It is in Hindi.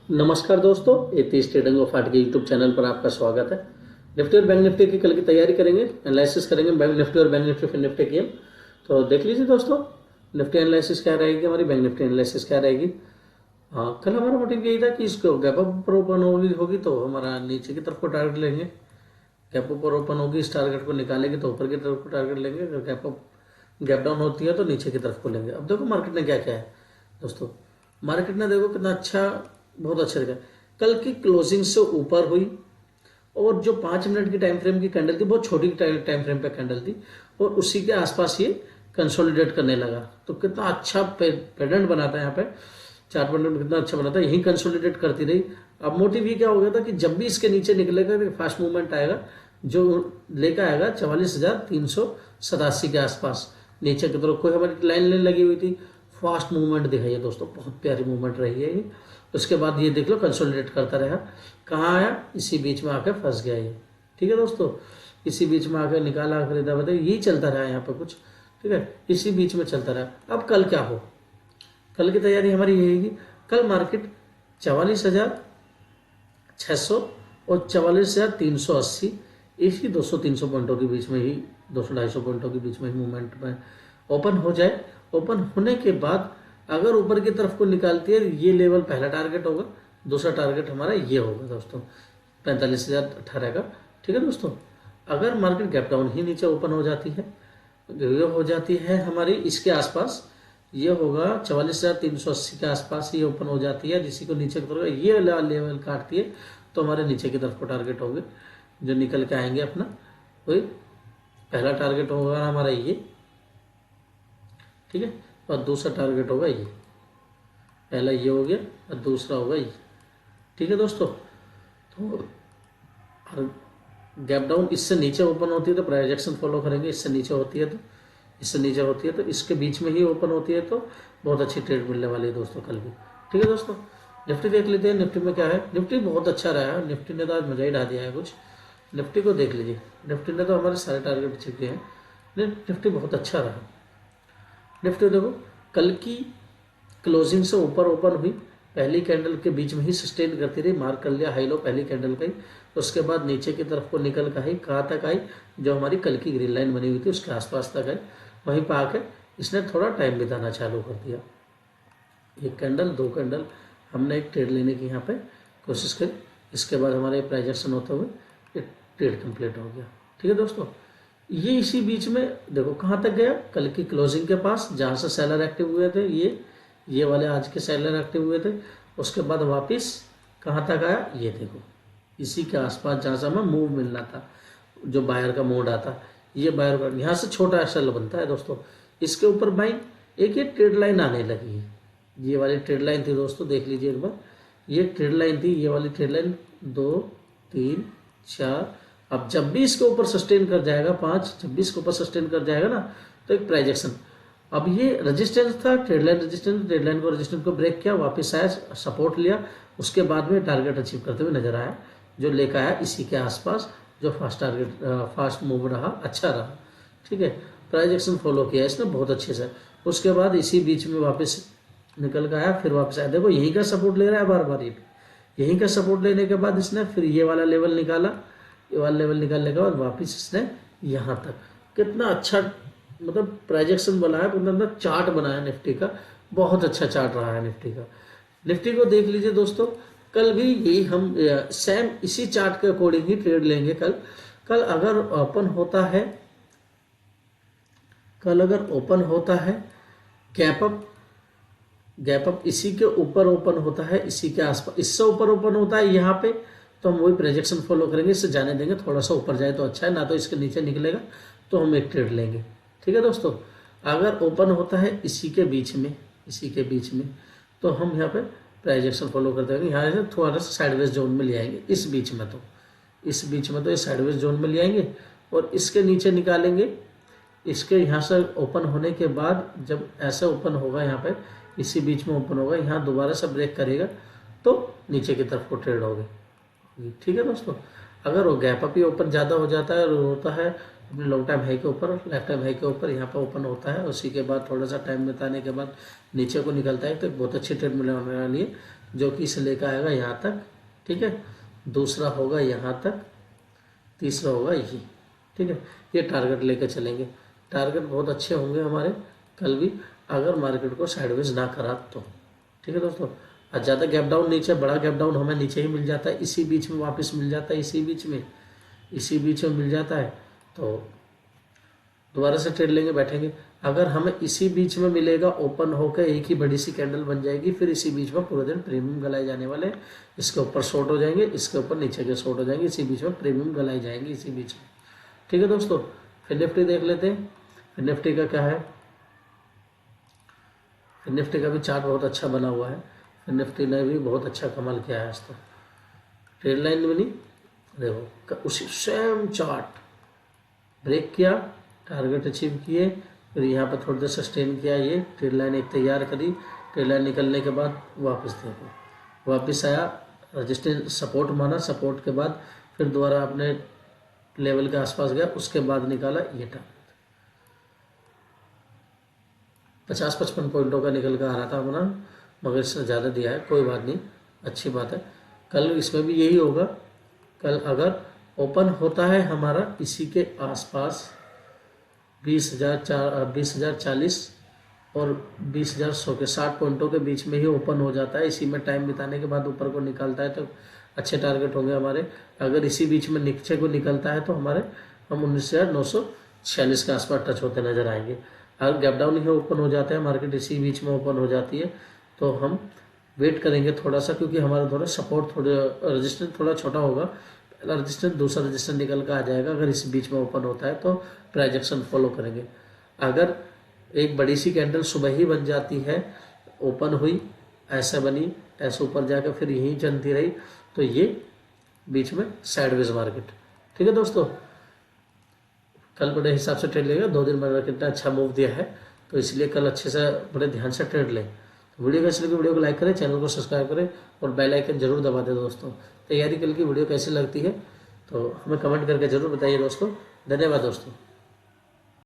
नमस्कार दोस्तों, ये तीस ट्रेडिंग ऑफ आर्ट के यूट्यूब चैनल पर आपका स्वागत है। निफ्टी और बैंक निफ्टी की कल की तैयारी करेंगे, एनालिसिस करेंगे बैंक निफ्टी और बैंक निफ्टी फिर निफ्टी की। तो देख लीजिए दोस्तों, निफ्टी एनालिसिस क्या रहेगी हमारी, बैंक निफ्टी एनालिसिस क्या रहेगी। हाँ, कल हमारा मोटिव यही था कि इसको गैप अप पर ओपन होगी तो हमारा नीचे की तरफ को टारगेट लेंगे। गैप अप पर ओपन होगी, इस टारगेट को निकालेंगे तो ऊपर की तरफ को टारगेट लेंगे। अगर गैप डाउन होती है तो नीचे की तरफ को लेंगे। अब देखो मार्केट ने क्या क्या है दोस्तों, मार्केट ने देखो कितना अच्छा, बहुत अच्छा दिखा। कल की क्लोजिंग से ऊपर हुई और जो 5 मिनट की टाइम फ्रेम की कैंडल थी, बहुत छोटी टाइम फ्रेम पे कैंडल थी और उसी के आसपास ये कंसोलिडेट करने लगा। तो कितना अच्छा पेडेंट बनाता है यहाँ पे, चार्ट पेडेंट कितना अच्छा बनाता है, यही कंसोलिडेट करती रही। अब मोटिव ये क्या हो गया था कि जब भी इसके नीचे निकलेगा तो फास्ट मूवमेंट आएगा, जो लेकर आएगा 44,387 के आसपास नीचे की तरफ। कोई हमारी लाइन लगी हुई थी, फास्ट मूवमेंट दिखाई है दोस्तों, बहुत प्यारी मूवमेंट रही है ये। उसके बाद ये देख लो कंसोलिडेट करता रहा, कहाँ आया, इसी बीच में आकर फंस गया ये। ठीक है दोस्तों, इसी बीच में आकर निकाला खरीदा बताइए, यही चलता रहा यहाँ पर कुछ। ठीक है, इसी बीच में चलता रहा। अब कल क्या हो, कल की तैयारी हमारी ये है कि कल मार्केट 44,600 और 44,380, इसी 200-300 पॉइंटों के बीच में ही, 200-250 पॉइंटों के बीच में ही मूवमेंट में ओपन हो जाए। ओपन होने के बाद अगर ऊपर की तरफ को निकालती है, ये लेवल पहला टारगेट होगा, दूसरा टारगेट हमारा ये होगा दोस्तों 45,018 का। ठीक है दोस्तों, अगर मार्केट गैप डाउन ही नीचे ओपन हो जाती है, ये हो जाती है हमारी इसके आसपास, ये होगा 44,380 के आसपास ही ओपन हो जाती है, जिसी को नीचे की तरफ ये लेवल काटती है तो हमारे नीचे की तरफ को टारगेट होंगे जो निकल के आएंगे अपना। वही पहला टारगेट होगा हमारा ये, ठीक है, और दूसरा टारगेट होगा ये। पहला ये हो गया और दूसरा होगा ये। ठीक है दोस्तों, तो गैप डाउन इससे नीचे ओपन होती है तो प्रोजेक्शन फॉलो करेंगे, इससे नीचे होती है तो, इससे नीचे होती है तो इसके बीच में ही ओपन होती है तो बहुत अच्छी ट्रेड मिलने वाली है दोस्तों कल भी। ठीक है दोस्तों, निफ्टी देख लेते हैं। निफ्टी में क्या है, निफ्टी बहुत अच्छा रहा है, निफ्टी ने तो आज मजा ही ढा दिया है कुछ। निफ्टी को देख लीजिए, निफ्टी ने तो हमारे सारे टारगेट अचीव किए हैं, निफ्टी बहुत अच्छा रहा। निफ्टी देखो कल की क्लोजिंग से ऊपर ओपन हुई, पहली कैंडल के बीच में ही सस्टेन करती रही, मार्क कर लिया हाई लो पहली कैंडल का ही। उसके बाद नीचे की तरफ को निकल कर आई, कहाँ तक आई, जो हमारी कल की ग्रीन लाइन बनी हुई थी उसके आसपास तक आई। वहीं पर आकर इसने थोड़ा टाइम बिताना चालू कर दिया, एक कैंडल दो कैंडल हमने एक ट्रेड लेने की यहाँ पे कोशिश करी। इसके बाद हमारे प्राइजेक्शन होते हुए ये ट्रेड कंप्लीट हो गया। ठीक है दोस्तों, ये इसी बीच में देखो कहाँ तक गया, कल की क्लोजिंग के पास जहाँ से सेलर एक्टिव हुए थे, ये वाले आज के सेलर एक्टिव हुए थे। उसके बाद वापस कहाँ तक आया, ये देखो इसी के आसपास जहाँ से हमें मूव मिलना था, जो बायर का मोड आता, ये बायर का यहाँ से छोटा सेल बनता है दोस्तों, इसके ऊपर बाइंग एक ये ट्रेड लाइन आने लगी है। ये वाली ट्रेड लाइन थी दोस्तों, देख लीजिए एक बार, ये ट्रेड लाइन थी, ये वाली ट्रेड लाइन 2 3 4। अब जब भी इसके ऊपर सस्टेन कर जाएगा 5, जब भी इसके ऊपर सस्टेन कर जाएगा ना तो एक प्राइजेक्शन। अब ये रेजिस्टेंस था, trade line resistance, trade line को रेजिस्टेंस को ब्रेक किया, वापस आया, सपोर्ट लिया, उसके बाद में टारगेट अचीव करते हुए नजर आया, जो लेकर आया इसी के आसपास, जो फास्ट मूव रहा, अच्छा रहा। ठीक है, प्राइजेक्शन फॉलो किया इसने बहुत अच्छे से। उसके बाद इसी बीच में वापस निकल कर आया, फिर वापस आया, देखो यहीं का सपोर्ट ले रहा है बार बार, ये यहीं का सपोर्ट लेने के बाद इसने फिर ये वाला लेवल निकाला, ये वाला लेवल निकालने के बाद वापस इसने यहाँ तक, कितना अच्छा मतलब प्रोजेक्शन बनाया, मतलब चार्ट बनाया निफ्टी का, बहुत अच्छा चार्ट रहा है निफ्टी का। निफ्टी को देख लीजिए दोस्तों, कल भी यही हम सेम इसी चार्ट के अकॉर्डिंग ही ट्रेड लेंगे कल। कल अगर ओपन होता है, कल अगर ओपन होता है गैप अप इसी के ऊपर ओपन होता है, इसी के आसपास, इससे ऊपर ओपन होता है यहाँ पे, तो हम वही प्रोजेक्शन फॉलो करेंगे, इससे जाने देंगे, थोड़ा सा ऊपर जाए तो अच्छा है, ना तो इसके नीचे निकलेगा तो हम एक ट्रेड लेंगे। ठीक है दोस्तों, अगर ओपन होता है इसी के बीच में, इसी के बीच में, तो हम यहाँ पे प्रोजेक्शन फॉलो करते हैं, यहाँ से थोड़ा सा साइडवेज जोन में ले आएंगे, इस बीच में तो, इस बीच में तो ये साइडवेज जोन में ले आएंगे और इसके नीचे निकालेंगे। इसके यहाँ से ओपन होने के बाद जब ऐसे ओपन होगा, यहाँ पे इसी बीच में ओपन होगा, यहाँ दोबारा से ब्रेक करेगा तो नीचे की तरफ को ट्रेड होगी। ठीक है दोस्तों, अगर वो गैप अप ही ओपन ज़्यादा हो जाता है और होता है अपने लॉन्ग टाइम हाई के ऊपर, लेफ्ट टाइम हाई के ऊपर, यहाँ पर ओपन होता है, उसी के बाद थोड़ा सा टाइम बिताने के बाद नीचे को निकलता है, तो बहुत अच्छी ट्रेड मिलने वाली है। जो कि इसे लेकर आएगा यहाँ तक, ठीक है, दूसरा होगा यहाँ तक, तीसरा होगा ये, ठीक है। ये टारगेट लेकर चलेंगे। टारगेट बहुत अच्छे होंगे हमारे कल भी, अगर मार्केट को साइडवेज ना करा तो, ठीक है दोस्तों। और ज़्यादा गैप डाउन नीचे, बड़ा गैप डाउन हमें नीचे ही मिल जाता है, इसी बीच में वापस मिल जाता है, इसी बीच में मिल जाता है, तो दोबारा से ट्रेड लेंगे, बैठेंगे। अगर हमें इसी बीच में मिलेगा, ओपन होकर एक ही बड़ी सी कैंडल बन जाएगी, फिर इसी बीच में पूरे दिन प्रीमियम गलाए जाने वाले, इसके ऊपर शॉर्ट हो जाएंगे, इसके ऊपर नीचे के शॉर्ट हो जाएंगे, इसी बीच में प्रीमियम गलाई जाएंगी, इसी बीच में, ठीक है दोस्तों। फिर निफ्टी देख लेते हैं। फिर निफ्टी का क्या है, फिर निफ्टी का भी चार्ट बहुत अच्छा बना हुआ है। फिर निफ्टी ने भी बहुत अच्छा कमाल किया है आज तो। ट्रेड लाइन में नहीं, देखो उसी सेम चार्ट ब्रेक किया, टारगेट अचीव किए, फिर यहाँ पर थोड़ी देर सस्टेन किया, ये ट्रेड लाइन एक तैयार करी, ट्रेड लाइन निकलने के बाद वापस देखो, वापस आया, रजिस्टेंस सपोर्ट माना, सपोर्ट के बाद फिर दोबारा अपने लेवल के आसपास गया, उसके बाद निकाला ये टारगेट 50-55 पॉइंटों का निकल कर आ रहा था अपना, मगर इससे ज़्यादा दिया है, कोई बात नहीं, अच्छी बात है। कल इसमें भी यही होगा। कल अगर ओपन होता है हमारा इसी के आसपास 20,040 और 20,100 के 60 पॉइंटों के बीच में ही ओपन हो जाता है, इसी में टाइम बिताने के बाद ऊपर को निकलता है तो अच्छे टारगेट होंगे हमारे। अगर इसी बीच में नीचे को निकलता है तो हम 19,946 के आसपास टच होते नजर आएंगे। अगर गैप डाउन ही ओपन हो जाते हैं, मार्केट इसी बीच में ओपन हो जाती है, तो हम वेट करेंगे थोड़ा सा, क्योंकि हमारा थोड़ा सपोर्ट, थोड़ा रजिस्टेंस थोड़ा छोटा होगा, पहला रजिस्टेंस दूसरा रजिस्टेंस निकल कर आ जाएगा। अगर इस बीच में ओपन होता है तो प्राइस एक्शन फॉलो करेंगे। अगर एक बड़ी सी कैंडल सुबह ही बन जाती है, ओपन हुई, ऐसा बनी, ऐसे ऊपर जाकर फिर यहीं चलती रही, तो ये बीच में साइडवेज मार्केट, ठीक है दोस्तों। कल बड़े हिसाब से ट्रेड लेगा, 2 दिन मार्केट ने अच्छा मूव दिया है, तो इसलिए कल अच्छे से बड़े ध्यान से ट्रेड लें। तो वीडियो कैसी लगी, वीडियो को लाइक करें, चैनल को सब्सक्राइब करें और बेल आइकन जरूर दबा दें दोस्तों। तैयारी कल की वीडियो कैसी लगती है तो हमें कमेंट करके जरूर बताइए दोस्तों। धन्यवाद दोस्तों।